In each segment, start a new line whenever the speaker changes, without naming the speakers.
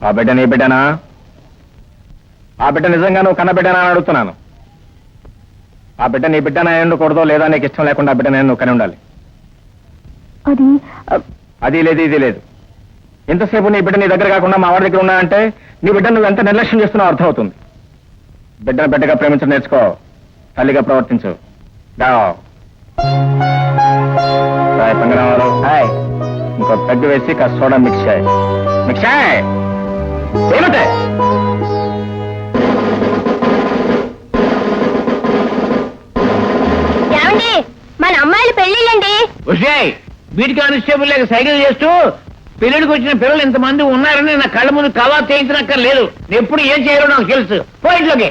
ఆ బిడ్డ నీ బిడ్డనా? ఆ బిడ్డ నిజంగా నువ్వు కన్న బిడ్డనా అని అడుగుతున్నాను. ఆ బిడ్డ నీ బిడ్డనా ఉండకూడదో లేదా నీకు ఇష్టం లేకుండా ఆ బిడ్డ నేను నువ్వు కని ఉండాలి. అది లేదు ఇది లేదు. ఎంతసేపు నీ బిడ్డ నీ దగ్గర కాకుండా మా వాడి దగ్గర ఉన్నాయంటే నీ బిడ్డ నువ్వు ఎంత నిర్లక్ష్యం చేస్తున్నావు అర్థమవుతుంది. బిడ్డను బిడ్డగా ప్రేమించడం నేర్చుకో, తల్లిగా ప్రవర్తించు. ఇంకో పెగ్గు వేసి కాస్త సోడా మిక్స్ చేయి. మిక్స్ ఏమిటే?
మన అమ్మాయిలు పెళ్ళిళ్ళండి.
బీట్ కానిస్టేబుల్ లేక సైకిల్ చేస్తూ పెళ్లిడికి వచ్చిన పిల్లలు ఇంతమంది ఉన్నారని నా కళ్ళ ముందు కవా చేయించనక్కర్లేదు. ఎప్పుడు ఏం చేయాలో నాకు తెలుసు. పోయింట్లోకి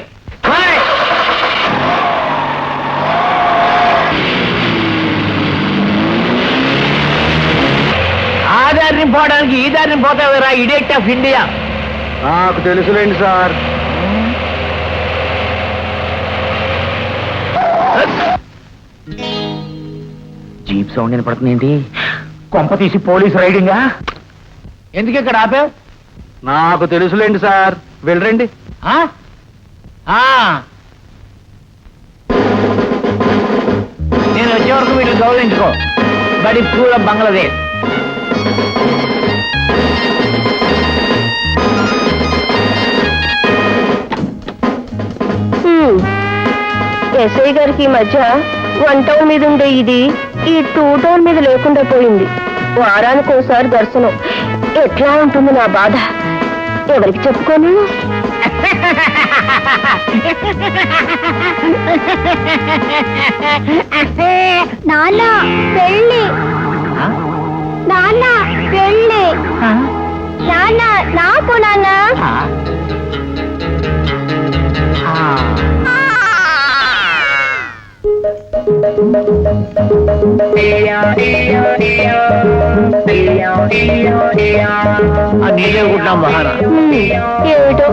ఆ దారిని పోవడానికి ఈ దారిని పోతావురా ఇడియట్ ఆఫ్ ఇండియా.
నాకు తెలుసులేండి సార్.
జీప్ సౌండ్ వినపడుతుంది ఏంటి? కొంప తీసి పోలీసు రైడింగా? ఎందుకు ఇక్కడ ఆపావు?
నాకు తెలుసులేండి సార్, వెళ్ళండి.
నేను వచ్చే వరకు వీళ్ళు గౌరవించుకో. బడి స్కూల్ ఆఫ్ బంగ్లాదేశ్.
ఎస్ఐ గారికి ఈ మధ్య 1 టౌన్ మీద ఉండే ఇది ఈ 2 టౌన్ మీద లేకుండా పోయింది. వారానికి ఒకసారి దర్శనం. ఎట్లా ఉంటుంది నా బాధ? ఎవరికి చెప్పుకోను? నాన్న పెళ్ళి, నాన్న పెళ్ళి, నాన్న నాకు నాన్న.
నీళ్ళే కుట్టాం బహారా.
ఏమిటో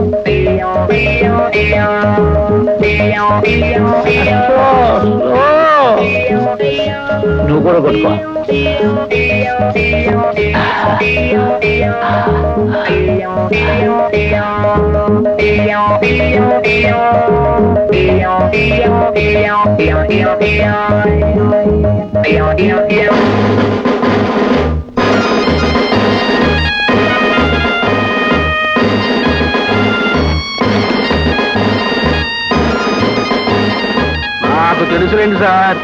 నువ్వు కూడా కొట్టుకో.
నాకు తెలుసులేండి సార్.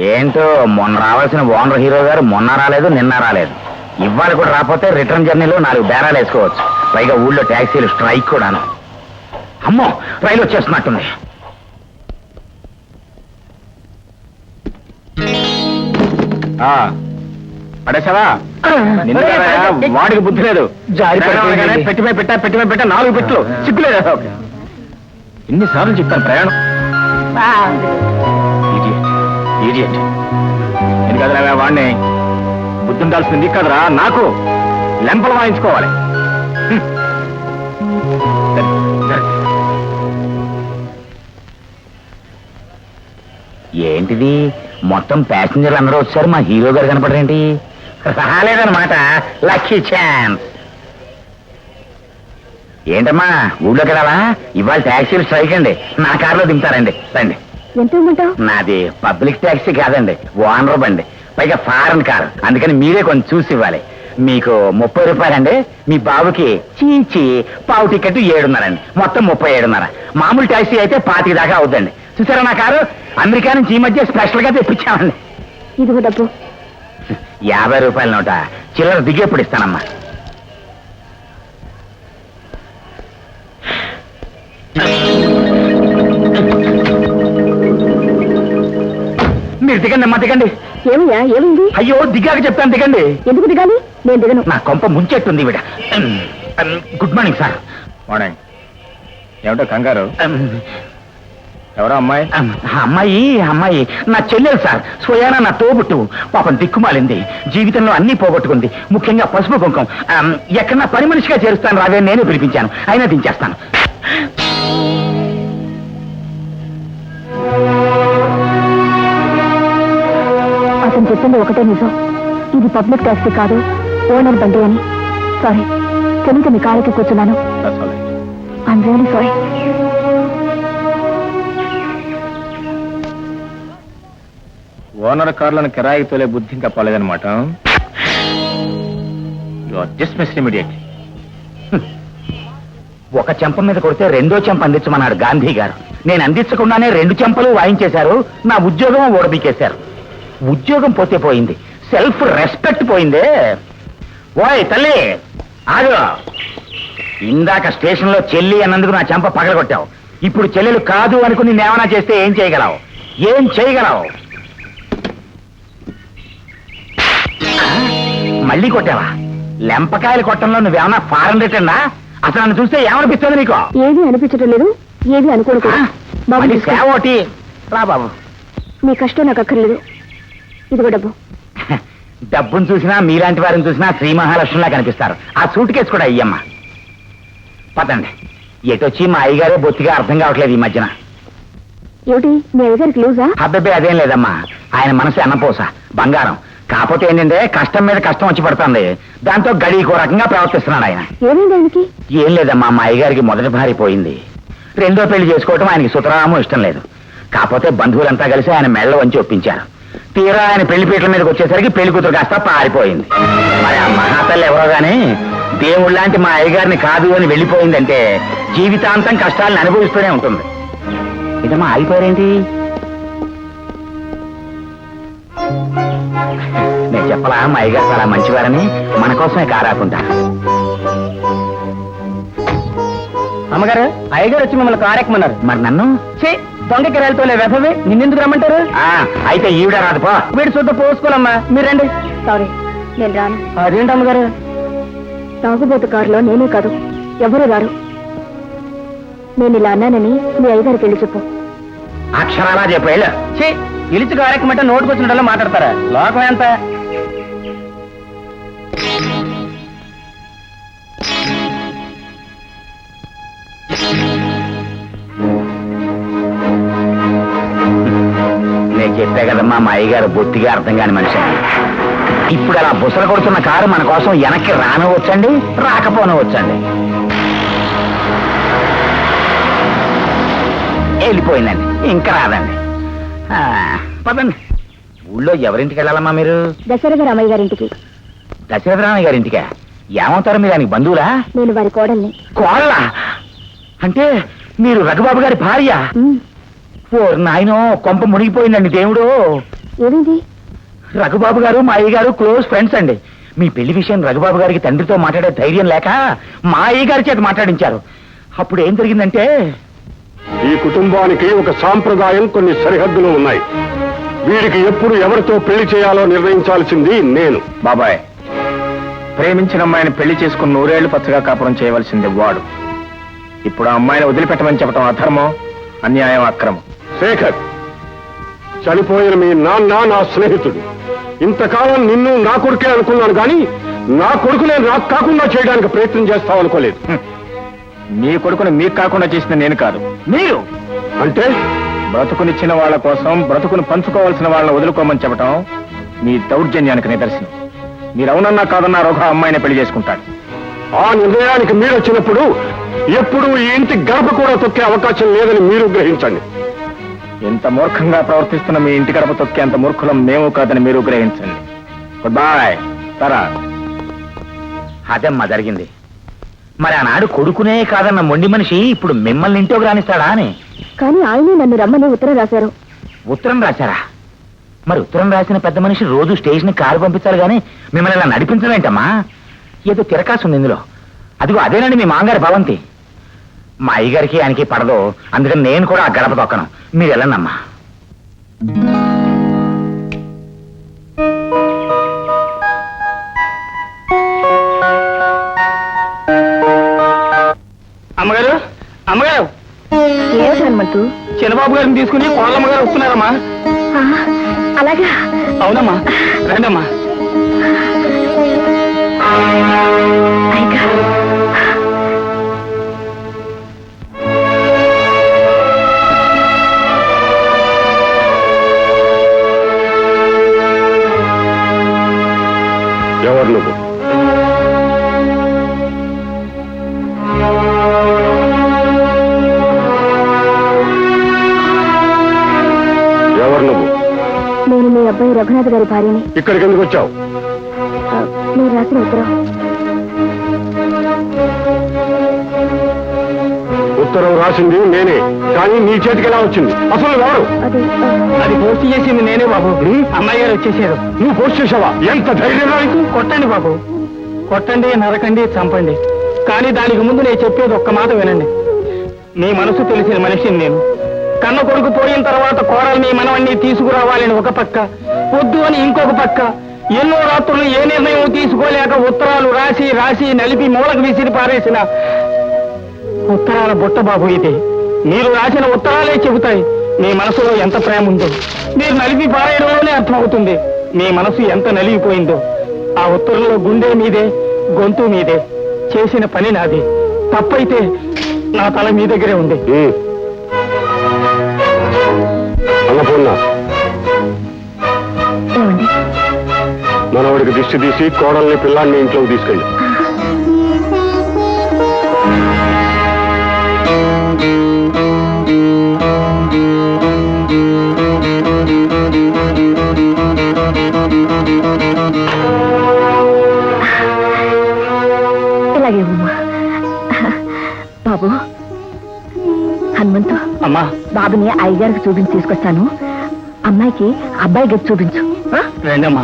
ఏంటో మొన్న రావాల్సిన ఓనర్ హీరో గారు మొన్న రాలేదు, నిన్న రాలేదు. ఇవాళ కూడా రాకపోతే రిటర్న్ జర్నీలో 4 బేరాలు వేసుకోవచ్చు. పైగా ఊళ్ళో ట్యాక్సీలు స్ట్రైక్ కూడాను. అమ్మో, రైలు వచ్చేస్తున్నట్టుంది.
పడేసావా? వాడికి బుద్ధి లేదు. పెట్టిమే పెట్టా 4 పెట్లు సిగ్గులేదు. ఎన్నిసార్లు చెప్తాను ప్రయాణం. ఎందుకదరా వాడిని బుద్ధి ఉండాల్సింది కదరా, నాకు లెంపలు వాయించుకోవాలి.
ఏంటిది మొత్తం ప్యాసింజర్లు అందరూ వచ్చారు, మా హీరో గారు కనపడరేంటి? రాలేదన్నమాట. Lucky chance. ఏంటమ్మా ఊళ్ళోకి వెళ్ళాలా? ఇవాళ ట్యాక్సీలు స్ట్రైక్ అండి. నా కారులో దింపుతారండి. రండి. నాది పబ్లిక్ ట్యాక్సీ కాదండి, ఓనర్ బండి. పైగా ఫారెన్ కారు. అందుకని మీరే కొంచెం చూసి ఇవ్వాలి. మీకు 30 రూపాయలండి. మీ బాబుకి చీచి పావు టికెట్ 7.5 అండి. మొత్తం 37.5. మామూలు ట్యాక్సీ అయితే 25 దాకా అవుద్దండి. చూసారా నా కారు? అమెరికా నుంచి ఈ మధ్య స్పెషల్ గా తెప్పించామండి.
ఇదిగో డబ్బు.
50 రూపాయల నోట. చిల్లర దిగేప్పుడు ఇస్తానమ్మా. మీరు దిగండి అమ్మా, దిగండి.
ఏమయ్యా, ఏమైంది?
అయ్యో దిగాక చెప్తాను, దిగండి.
ఎందుకు దిగాలి? నేను దిగను.
నా కొంప ముంచెట్టుంది విడ. Good morning sir.
మార్నింగ్. ఏమిటో కంగారు? ఎవరో అమ్మాయి?
అమ్మాయి నా చెల్లెలు సార్. స్వయానా నా తోబుట్టు. పాపం దిక్కుమాలింది. జీవితంలో అన్నీ పోగొట్టుకుంది, ముఖ్యంగా పసుపు కుంకం. ఎక్కడన్నా పని మనిషిగా చేరుస్తాను రావే, నేనే పిలిపించాను. అయినా దించేస్తాను.
అతను చెప్పింది ఒకటే నిజం. ఇది పబ్లిక్ టాక్సీ కాదు, ఓనర్ బండి అని. సారీ, తెలియక మీ కారుకి కూర్చున్నాను. I'm really sorry.
ఓనర్ కార్లను కిరాయికి తోలే బుద్ధి ఇంకా పోలేదన్నమాట. You are dismissed immediately.
ఒక చెంప మీద కొడితే రెండో చెంప అందించమన్నాడు గాంధీ గారు. నేను అందించకుండానే 2 చెంపలు వాయించేశారు. నా ఉద్యోగం ఓడబీకేశారు. ఉద్యోగం పోతే పోయింది, సెల్ఫ్ రెస్పెక్ట్ పోయిందే. ఓయ్ తల్లి ఆగు. ఇందాక స్టేషన్లో చెల్లి అన్నందుకు నా చెంప పగలగొట్టావు. ఇప్పుడు చెల్లెలు కాదు అనుకుని నేవనా చేస్తే ఏం చేయగలవు? ఏం చేయగలవు? మళ్ళీ కొట్టావా? లెంపకాయలు కొట్టంలో నువ్వేమన్నా ఫారెన్ రిటర్నా? అసలు నన్ను చూస్తే ఏమనిపిస్తుంది నీకు?
ఏది అనిపించడం లేదు, ఏది అనుకోను కూడా. బాబు,
మళ్ళీ సేవ ఒకటి రా బాబు.
మీ కష్టం నాకు అక్కర్లేదు. ఇదిగో డబ్బు.
డబ్బును చూసినా మీలాంటి వారిని చూసినా శ్రీ మహాలక్ష్మిలా కనిపిస్తారు. ఆ సూట్ కేసు కూడా అయ్యమ్మ. పదండి. ఎటొచ్చి మా అయ్యగారే బొత్తిగా అర్థం కావట్లేదు ఈ మధ్యన.
ఏమిటి మీ అయ్యగారికి లూజా?
అబ్బాయి అదేం లేదమ్మా. ఆయన మనసు అన్నపోస బంగారం. కాకపోతే ఏంటంటే కష్టం మీద కష్టం వచ్చి పడుతుంది. దాంతో గడికో రకంగా ప్రవర్తిస్తున్నాడు ఆయన.
ఏమైంది ఆయనకి?
ఏం లేదమ్మా, మా అయ్యగారికి మొదటి భార్య పోయింది. రెండో పెళ్లి చేసుకోవటం ఆయనకి సుతరాము ఇష్టం లేదు. కాకపోతే బంధువులంతా కలిసి ఆయన మెళ్ళ వంచి ఒప్పించారు. తీరా ఆయన పెళ్లి పీటల మీదకి వచ్చేసరికి పెళ్లి కూతురు కాస్త పారిపోయింది. మరి ఆ మహాతల్లి ఎవరో గాని దేవుళ్ళ లాంటి మా అయ్యగారిని కాదు అని వెళ్ళిపోయిందంటే జీవితాంతం కష్టాలను అనుభవిస్తూనే ఉంటుంది. ఇదమ్మా ఆగిపోయారేంటి? నేను చెప్పలా మా అయ్యగారు చాలా మంచివారని, మన కోసమే కారాకుంటారు.
అమ్మగారు, అయ్యగారు వచ్చి మిమ్మల్ని కారెక్కమన్నారు.
మరి నన్ను
దొంగ కిరాయిలతో వెధవి నిన్నెందుకు రమ్మంటారు?
అయితే ఈవిడ రాదు పో.
వీడి చూద్ద పోసుకోనమ్మా, మీరు రండి.
సారీ, నేను రాను.
అదేంటి అమ్మగారు?
తాగుబోతు కారులో నేనే కాదు, ఎవరు రారు. నేను ఇలా అన్నానని మీ అయ్యగారికి వెళ్ళి చెప్పు.
అక్షరాలా చెప్పు.
పిలిచి కారెక్కమంటే నోటుకొచ్చినట్లా మాట్లాడతారా? లోకం ఎంత?
నేను చెప్పే కదమ్మా మా అయ్యగారు బొత్తిగా అర్థం కాని మనిషి. ఇప్పుడు అలా బుసలు కొడుతున్న కారు మన కోసం వెనక్కి రానవచ్చండి, రాకపోనవచ్చండి. వెళ్ళిపోయిందండి, ఇంకా రాదండి. పదండి. ఊళ్ళో ఎవరింటికి వెళ్ళాలమ్మా మీరు?
దశరథ రామయ్య గారింటికి.
దశరథరామయ్య గారింటికా? ఏమవుతారు మీరు? ఆయనకి బంధువులా?
నేను వారి కోడల్ని.
కోళ్ళ అంటే మీరు రఘుబాబు గారి భార్య? ఓ నాయనో, కొంప మునిగిపోయిందండి దేవుడు.
ఏమైంది?
రఘుబాబు గారు మా అయ్య గారు క్లోజ్ ఫ్రెండ్స్ అండి. మీ పెళ్లి విషయం రఘుబాబు గారికి తండ్రితో మాట్లాడే ధైర్యం లేక మా అయ్య గారి చేత మాట్లాడించారు. అప్పుడు ఏం జరిగిందంటే,
ఈ కుటుంబానికి ఒక సాంప్రదాయం, కొన్ని సరిహద్దులు ఉన్నాయి. వీరికి ఎప్పుడు ఎవరితో పెళ్లి చేయాలో నిర్ణయించాల్సింది నేను.
బాబాయ్, ప్రేమించిన అమ్మాయిని పెళ్లి చేసుకుని 100 ఏళ్లు పచ్చగా కాపురం చేయవలసింది వాడు. ఇప్పుడు ఆ అమ్మాయిని వదిలిపెట్టమని చెప్పడం అధర్మం, అన్యాయం, అక్రమం.
శేఖర్, చనిపోయిన మీ నాన్న నా స్నేహితుడు. ఇంతకాలం నిన్ను నా కొడుకే అనుకున్నాను, కానీ నా కొడుకునే నాకు కాకుండా చేయడానికి ప్రయత్నం చేస్తావనుకోలేదు.
మీ కొడుకుని మీకు కాకుండా చేసిన నేను కాదు,
మీరు.
అంటే
బ్రతుకునిచ్చిన వాళ్ళ కోసం బ్రతుకుని పంచుకోవాల్సిన వాళ్ళని వదులుకోమని చెప్పడం మీ దౌర్జన్యానికి నిదర్శనం. మీరు అవునన్నా కాదన్నా ఒక అమ్మాయిని పెళ్లి చేసుకుంటాడు.
ఆ నిర్ణయానికి మీరు వచ్చినప్పుడు ఎప్పుడు ఈ ఇంటి గడప కూడా తొక్కే అవకాశం లేదని మీరు గ్రహించండి.
ఎంత మూర్ఖంగా ప్రవర్తిస్తున్న మీ ఇంటి గడప తొక్కే అంత మూర్ఖులం మేము కాదని మీరు గ్రహించండి. Good boy. సరా.
అదమ్మా జరిగింది. మరి ఆనాడు కొడుకునే కాదన్న మొండి మనిషి ఇప్పుడు మిమ్మల్ని ఇంటికి రానిస్తాడా అని.
కానీ ఆయనే నన్ను రమ్మని ఉత్తరం రాశారు.
ఉత్తరం రాశారా? మరి ఉత్తరం రాసిన పెద్ద మనిషి రోజు స్టేషన్ కారు పంపించాలి కానీ మిమ్మల్ని ఇలా నడిపించడం ఏంటమ్మా? ఏదో తిరకాసు ఉంది ఇందులో. అదిగో అదేనండి మీ మామగారి భవంతి. మా అయ్యగారికి ఆయనకి పడదు, అందుకని నేను కూడా ఆ గడప తొక్కను. మీరు వెళ్ళండమ్మా.
అమ్మగారు, అమ్మగారు,
ఏమిటి హనుమంతు?
చిన్నబాబు గారిని తీసుకుని కోళ్ళమ్మ గారు వస్తున్నారమ్మా.
అలాగా?
అవునమ్మా, రండమ్మా.
ఎవరు నువ్వు? ఎవరు నువ్వు?
నేను మీ అబ్బాయి రఘునాథ్ గారి భార్యని.
ఇక్కడికి ఎందుకు వచ్చావు?
మీరు రాసిన ఉత్తరం.
ఉత్తరం రాసింది నేనే, కానీ నీ చేతికి ఎలా వచ్చింది? అసలు ఎవరు?
అది పోస్ట్ చేసింది నేనే బాబు. అమ్మాయి గారు వచ్చేసారు.
నువ్వు పోస్ట్ చేసావా? ఎంత ధైర్యం నీకు?
కొట్టండి బాబు, కొట్టండి, నరకండి, చంపండి. కానీ దానికి ముందు నేను చెప్పేది ఒక్క మాట వినండి. మీ మనసు తెలిసిన మనిషిని నేను. కన్న కొడుకు పోయిన తర్వాత కోడల్ని మనవణ్ణి తీసుకురావాలని ఒక పక్క, వద్దు అని ఇంకొక పక్క, ఎన్నో రాత్రులు ఏ నిర్ణయం తీసుకోలేక ఉత్తరాలు రాసి రాసి నలిపి మూలకు విసిరి పారేసిన ఉత్తరాల బుట్ట బాబు ఇది. మీరు రాసిన ఉత్తరాలే చెబుతాయి మీ మనసులో ఎంత ప్రేమ ఉందో. మీరు నలిపి పారేయడంలోనే అర్థమవుతుంది మీ మనసు ఎంత నలిగిపోయిందో. ఆ ఉత్తరంలో గుండె మీదే, గొంతు మీదే. చేసిన పని నాది. తప్పైతే నా తల మీ దగ్గరే ఉంది.
అన్నపూర్ణ,
ఏమండి?
మనవడికి దిష్టి తీసి కోడల్ని పిల్లాన్ని ఇంట్లోకి తీసుకెళ్ళి.
ఇలాగే ఉమ్మా. బాబు, హనుమంతు,
అమ్మా,
బాబుని అయ్యగారికి చూపించి తీసుకొస్తాను. అమ్మాయికి అబ్బాయి గది చూపించు.
రండమ్మా.